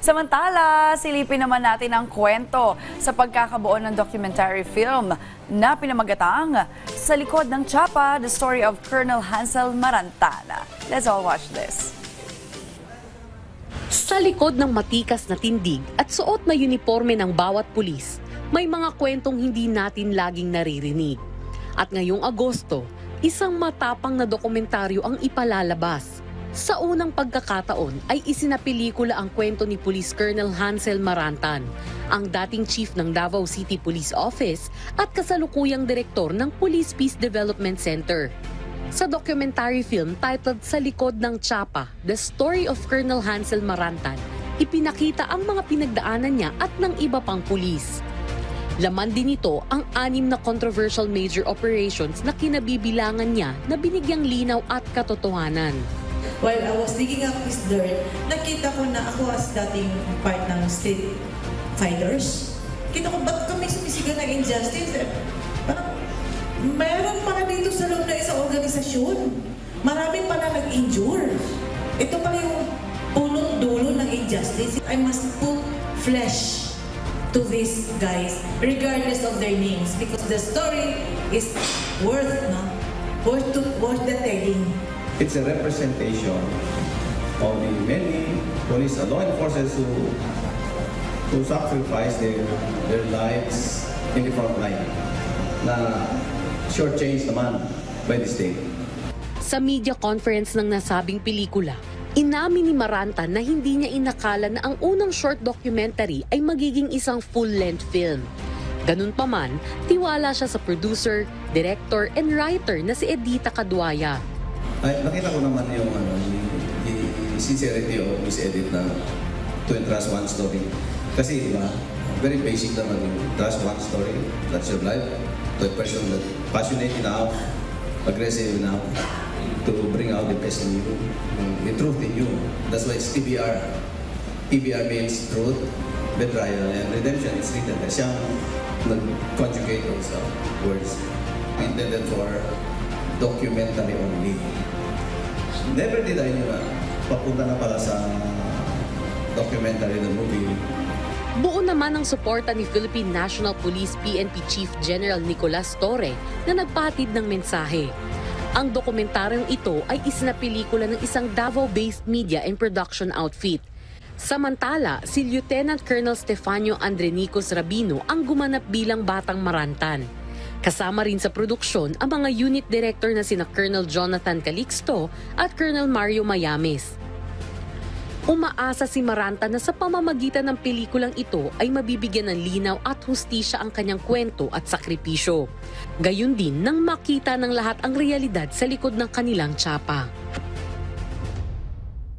Samantala, silipin naman natin ang kwento sa pagkakabuo ng documentary film na pinamagatang Sa Likod ng Tsapa, The Story of Colonel Hansel Marantana. Let's all watch this. Sa likod ng matikas na tindig at suot na uniforme ng bawat pulis, may mga kwentong hindi natin laging naririnig. At ngayong Agosto, isang matapang na dokumentaryo ang ipalalabas. Sa unang pagkakataon ay isinapelikula ang kwento ni Police Colonel Hansel Marantan, ang dating chief ng Davao City Police Office at kasalukuyang direktor ng Police Peace Development Center. Sa documentary film titled Sa Likod ng Tsapa, The Story of Colonel Hansel Marantan, ipinakita ang mga pinagdaanan niya at ng iba pang pulis. Laman din ito ang 6 na controversial major operations na kinabibilangan niya na binigyang linaw at katotohanan. While I was digging up this dirt, nakita ko na ako as dating part ng state fighters. Kita ko, ba't kami sumisigaw ng injustice? Parang, meron pala dito sa loob na isang organisasyon. Marami pala nag-injure. Ito pala yung punot-dulo ng injustice. I must put flesh to these guys, regardless of their names, because the story is worth the telling. It's a representation of the many police and law enforcers who sacrifice their lives in the front line na shortchanged naman by the state. Sa media conference ng nasabing pelikula, inamin ni Maranta na hindi niya inakala na ang unang short documentary ay magiging isang full-length film. Ganun pa man, tiwala siya sa producer, director, and writer na si Edita Caduaya. Ay, nakita ko naman yung sincerity of Miss Edith na to entrust one story. Kasi diba, very basic naman yung trust one story, that's your life, to a person that passionate enough, aggressive enough to bring out the best in you, the truth in you. That's why it's TBR. TBR means truth, betrayal, and redemption. It's written there. Siyang nag-conjugate those words intended for documentary only. Never did I know na papunta na pala sa documentary na movie. Buo naman ang suporta ni Philippine National Police PNP Chief General Nicolas Torre na nagpatid ng mensahe. Ang dokumentaryong ito ay isinapelikula ng isang Davao-based media and production outfit. Samantala, si Lieutenant Colonel Stefanio Andrenicos Rabino ang gumanap bilang Batang Marantan. Kasama rin sa produksyon ang mga unit director na sina Colonel Jonathan Calixto at Colonel Mario Mayames. Umaasa si Maranta na sa pamamagitan ng pelikulang ito ay mabibigyan ng linaw at hustisya ang kanyang kwento at sakripisyo. Gayun din nang makita ng lahat ang realidad sa likod ng kanilang tsapa.